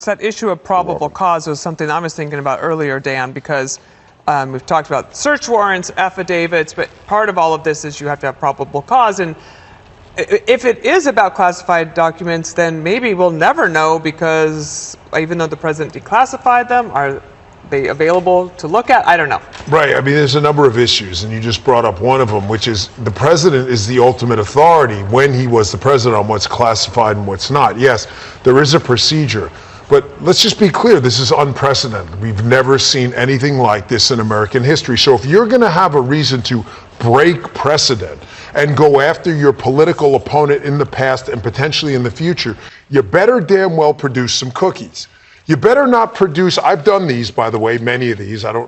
that issue of probable cause was something I was thinking about earlier, Dan, because we've talked about search warrants, affidavits, but part of all of this is you have to have probable cause. And if it is about classified documents, then maybe we'll never know, because even though the president declassified them, are they available to look at? I don't know. Right. I mean, there's a number of issues, and you just brought up one of them, which is the president is the ultimate authority when he was the president on what's classified and what's not. Yes, there is a procedure, but let's just be clear, this is unprecedented. We've never seen anything like this in American history. So if you're going to have a reason to break precedent and go after your political opponent in the past and potentially in the future, you better damn well produce some cookies. You better not produce. I've done these, by the way, many of these. I've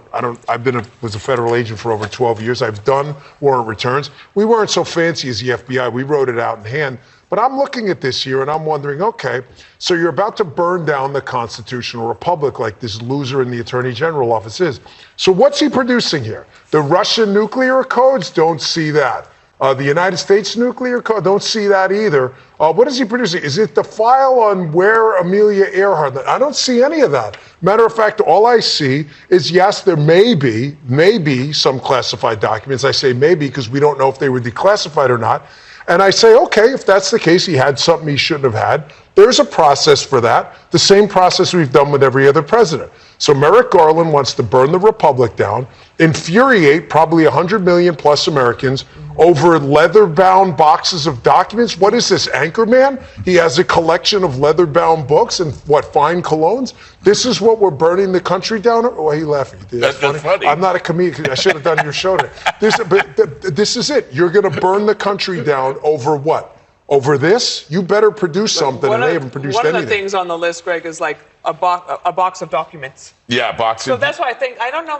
was a federal agent for over 12 years. I've done warrant returns. We weren't so fancy as the FBI. We wrote it out in hand. But I'm looking at this here and I'm wondering, okay, so you're about to burn down the constitutional republic like this loser in the Attorney General office is. So what's he producing here? The Russian nuclear codes? Don't see that. The United States nuclear code? Don't see that either. What is he producing? Is it the file on where Amelia Earhart? I don't see any of that. Matter of fact, all I see is, yes, there may be some classified documents. I say maybe because we don't know if they were declassified or not. And I say, okay, if that's the case, he had something he shouldn't have had. There's a process for that, the same process we've done with every other president. So Merrick Garland wants to burn the republic down, infuriate probably 100 million plus Americans over leather-bound boxes of documents. What is this, Anchorman? He has a collection of leather-bound books and fine colognes? This is what we're burning the country down? Why are you laughing? That's funny. I'm not a comedian. I should have done your show today. This is it. You're going to burn the country down over what? Over this? You better produce something, and they haven't produced anything. One of the things on the list, Greg, is like a box of documents. Yeah, box. So that's why I think, I don't know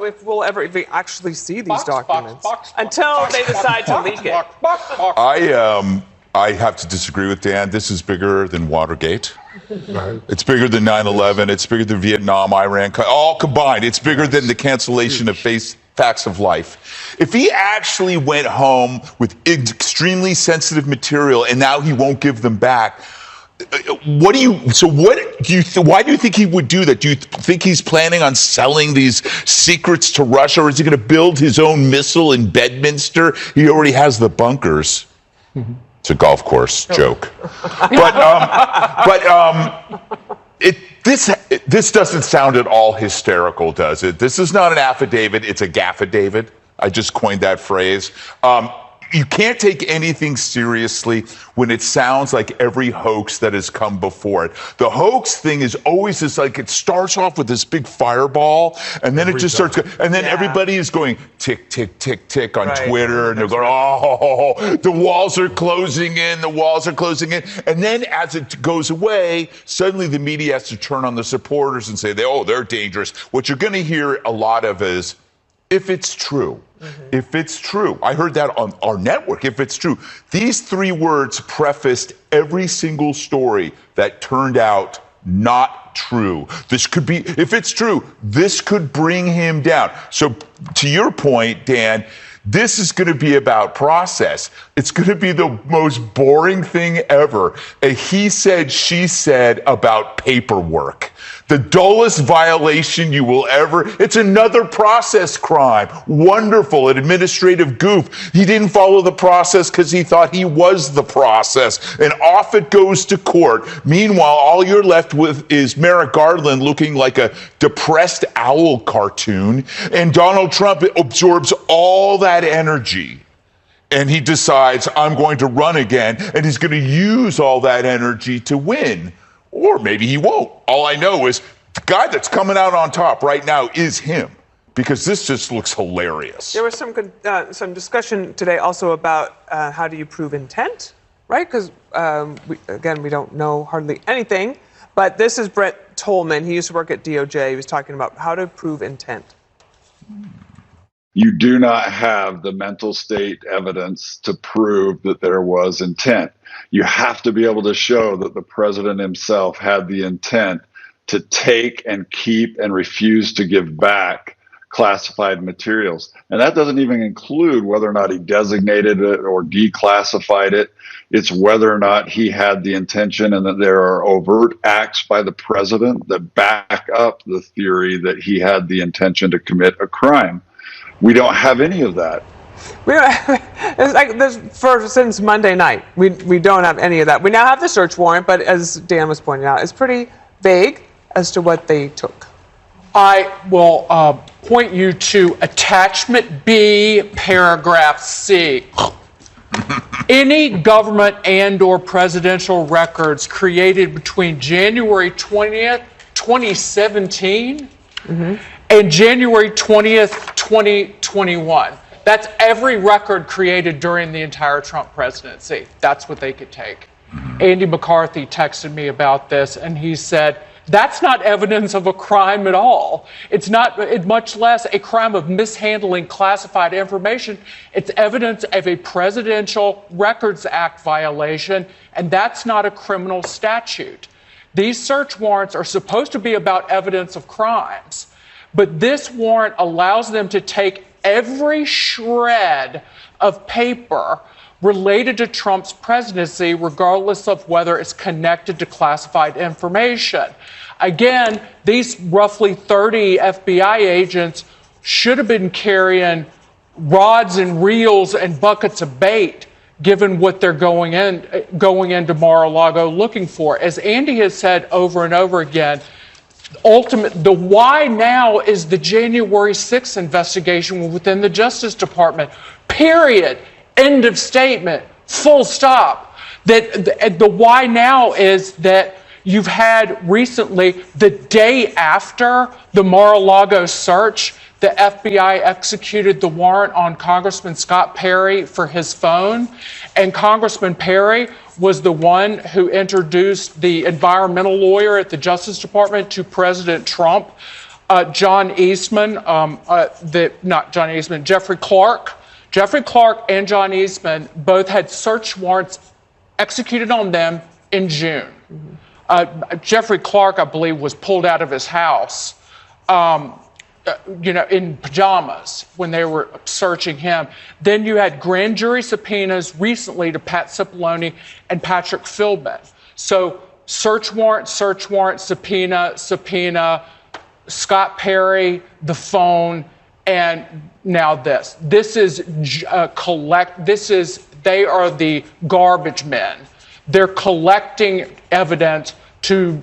if we'll ever actually see these documents until they decide to leak it. I have to disagree with Dan. This is bigger than Watergate. It's bigger than 9/11. It's bigger than Vietnam, Iran, all combined. It's bigger than the cancellation of Facts of Life. If he actually went home with extremely sensitive material and now he won't give them back, why do you think he would do that? Do you think he's planning on selling these secrets to Russia, or is he going to build his own missile in Bedminster? He already has the bunkers. It's a golf course joke. This doesn't sound at all hysterical, does it? This is not an affidavit, it's a gaffe-davit. I just coined that phrase. You can't take anything seriously when it sounds like every hoax that has come before it. The hoax thing is always this, like, it starts off with this big fireball, and then it just starts, and then everybody is going tick, tick, tick, tick on Twitter, and they're going, oh, the walls are closing in, And then as it goes away, suddenly the media has to turn on the supporters and say, they're dangerous. What you're going to hear a lot of is, if it's true. If it's true. I heard that on our network, if it's true. These three words prefaced every single story that turned out not true. This could be, if it's true, this could bring him down. So to your point, Dan, this is going to be about process. It's going to be the most boring thing ever. A he said, she said about paperwork. The dullest violation you will ever. It's another process crime. Wonderful, an administrative goof. He didn't follow the process because he thought he was the process. And off it goes to court. Meanwhile, all you're left with is Merrick Garland looking like a depressed owl cartoon. And Donald Trump absorbs all that energy. And he decides, I'm going to run again. And he's going to use all that energy to win. Or maybe he won't. All I know is the guy that's coming out on top right now is him, because this just looks hilarious. There was some discussion today also about how do you prove intent, right? Because, we don't know hardly anything. But this is Brett Tolman. He used to work at DOJ. He was talking about how to prove intent. You do not have the mental state evidence to prove that there was intent. You have to be able to show that the president himself had the intent to take and keep and refuse to give back classified materials. And that doesn't even include whether or not he designated it or declassified it. It's whether or not he had the intention, and that there are overt acts by the president that back up the theory that he had the intention to commit a crime. We don't have any of that. It's like this since Monday night. We don't have any of that. We now have the search warrant, but as Dan was pointing out, it's pretty vague as to what they took. I will point you to attachment B, paragraph C. Any government and or presidential records created between January 20th, 2017 and January 20th, 2021. That's every record created during the entire Trump presidency. That's what they could take. Andy McCarthy texted me about this, and he said, that's not evidence of a crime at all. It's not, much less a crime of mishandling classified information. It's evidence of a Presidential Records Act violation, and that's not a criminal statute. These search warrants are supposed to be about evidence of crimes, but this warrant allows them to take every shred of paper related to Trump's presidency, regardless of whether it's connected to classified information. Again, these roughly 30 FBI agents should have been carrying rods and reels and buckets of bait, given what they're going into Mar-a-Lago looking for. As Andy has said over and over again, the why now is the January 6th investigation within the Justice Department. Period. End of statement. Full stop. The why now is that you've had recently, the day after the Mar-a-Lago search, the FBI executed the warrant on Congressman Scott Perry for his phone. And Congressman Perry was the one who introduced the environmental lawyer at the Justice Department to President Trump, Jeffrey Clark. Jeffrey Clark and John Eastman both had search warrants executed on them in June. Jeffrey Clark, I believe, was pulled out of his house, in pajamas when they were searching him. Then you had grand jury subpoenas recently to Pat Cipollone and Patrick Philbin. So search warrant, subpoena, Scott Perry, the phone, and now this. They are the garbage men. They're collecting evidence to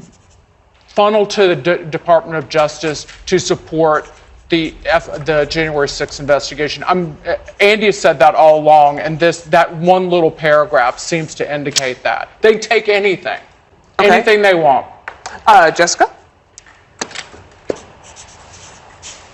funnel to the Department of Justice to support the January 6th investigation. Andy has said that all along, and that one little paragraph seems to indicate that. They take anything, anything they want. Jessica?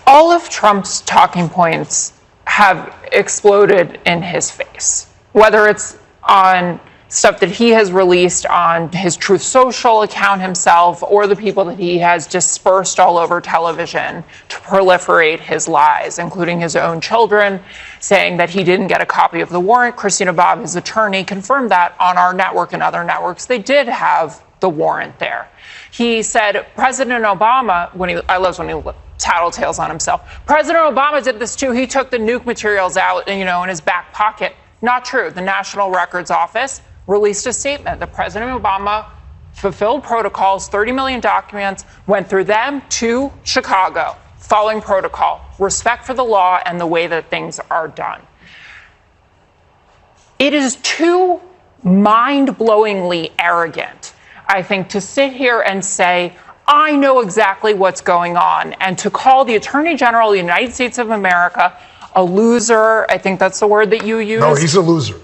All of Trump's talking points have exploded in his face, whether it's on stuff that he has released on his Truth Social account himself, or the people that he has dispersed all over television to proliferate his lies, including his own children, saying that he didn't get a copy of the warrant. Christina Bobb, his attorney, confirmed that on our network and other networks. They did have the warrant there. He said President Obama, I love when he tattletales on himself. President Obama did this too. He took the nuke materials out, in his back pocket. Not true. The National Records Office released a statement that President Obama fulfilled protocols, 30 million documents, went through them to Chicago, following protocol, respect for the law and the way that things are done. It is too mind-blowingly arrogant, I think, to sit here and say, I know exactly what's going on, and to call the Attorney General of the United States of America a loser. I think that's the word that you used. No, he's a loser.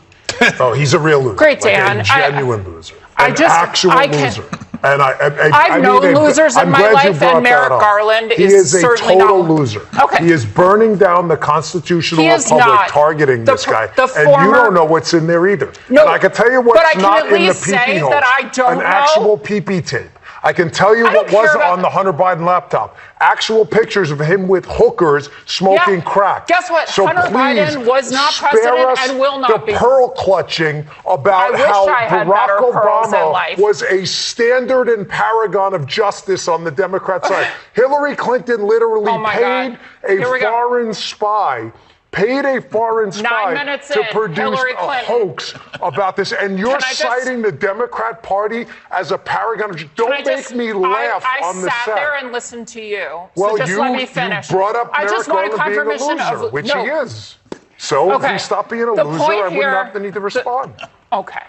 Oh, he's a real loser. Great, Dan. Like a genuine loser. Actual loser. And I've known losers in my life, and Merrick Garland is certainly not. He is a total loser. Okay. He is burning down the constitutional republic, targeting this guy, and you don't know what's in there either. No, and I can tell you what's not in the PP hole. That I don't an actual PP tape. I can tell you I don't what was care about on the Hunter Biden laptop. Actual pictures of him with hookers smoking Yeah. crack. Guess what? So Hunter please Biden was not spare president us and will not the be. pearl clutching about I wish how I had Barack better pearls in Obama life. was a standard and paragon of justice on the Democrat side. Hillary Clinton literally Oh my paid God. Here we a go. foreign spy. Paid a foreign 9 spy minutes to in, produce Hillary a Clinton. hoax about this, and you're Can I just- citing the Democrat Party as a paragon. Don't Can I make just- me laugh I on the sat set. there and listened to you. Well, so just you, let me finish. you brought up I Merrick just wanted Garland being a confirmation loser, of which no. he is. So if Okay. he stopped being a The loser, point I wouldn't here- have the need to respond. Okay.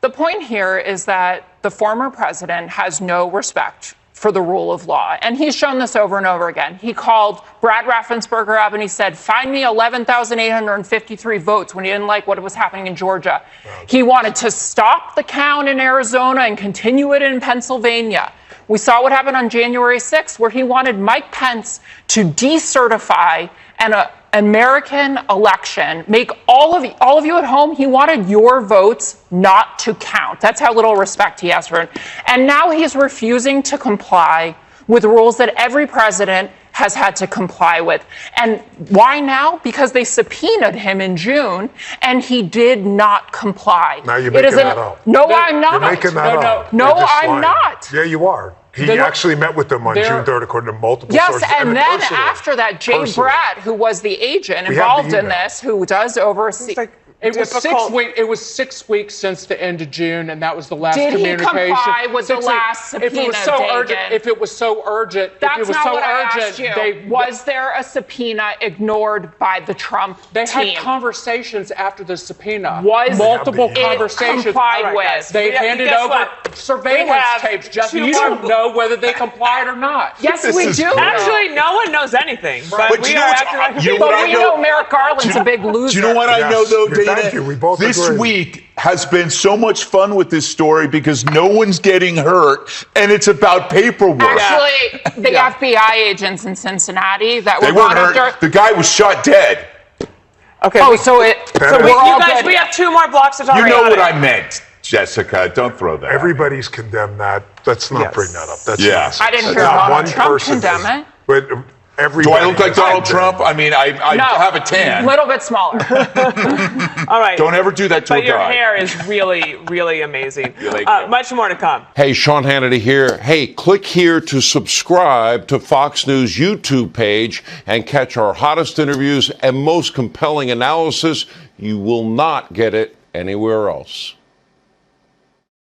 The point here is that the former president has no respect for the rule of law. And he's shown this over and over again. He called Brad Raffensperger up and he said, find me 11,853 votes when he didn't like what was happening in Georgia. He wanted to stop the count in Arizona and continue it in Pennsylvania. We saw what happened on January 6th, where he wanted Mike Pence to decertify an American election, make all of you at home, he wanted your votes not to count. That's how little respect he has for it. And now he's refusing to comply with rules that every president has had to comply with. And why now? Because they subpoenaed him in June, and he did not comply. Now you're making that up. No, I'm not. You're making that up. No, You're just I'm lying. not. Yeah, you are. He They're not- actually met with them on they're- June 3rd, according to multiple Yes, sources. and then personally. after that, Jay Personally. Bratt, who was the agent We have involved the in email. this, who does oversee. It was Difficult. It was 6 weeks since the end of June, and that was the last Did he communication. comply with the 6 weeks. last If it was subpoena, so urgent, Dagan? if it was so urgent, That's if it was not so what I urgent, asked you. they Was there a subpoena ignored by the Trump They team? had conversations after the subpoena. Was multiple it conversations. complied All right, with? guys. They We have- handed guess over what? surveillance We have tapes. Just two you more- don't know whether they complied or not. Yes, This we is do. great. Actually, no one knows anything. But, But we you know are what's- acting like you know But what I we know- know Merrick Garland's a big loser. Do you know what I Yes. know, though, Thank Dana? you. We both this agree. week has been so much fun with this story because no one's getting hurt, and it's about paperwork. Actually, the FBI agents in Cincinnati that They were weren't brought hurt. after. The guy was shot dead. Okay. Oh, we- so we, we're all you guys, good. we have 2 more blocks to talk You about. know what I meant, Jessica. Don't throw that. Everybody's condemned that. Let's not Yes. bring that up. That's Yeah. nonsense. I didn't hear Not Donald one Trump person condemn is. it. But Do everybody I look like is Donald condemned. Trump? I mean, I No, have a tan. A little bit smaller. All right. Don't ever do that to But a your guy. hair is really, really amazing. Thank you. Much more to come. Hey, Sean Hannity here. Hey, click here to subscribe to Fox News YouTube page and catch our hottest interviews and most compelling analysis. You will not get it anywhere else.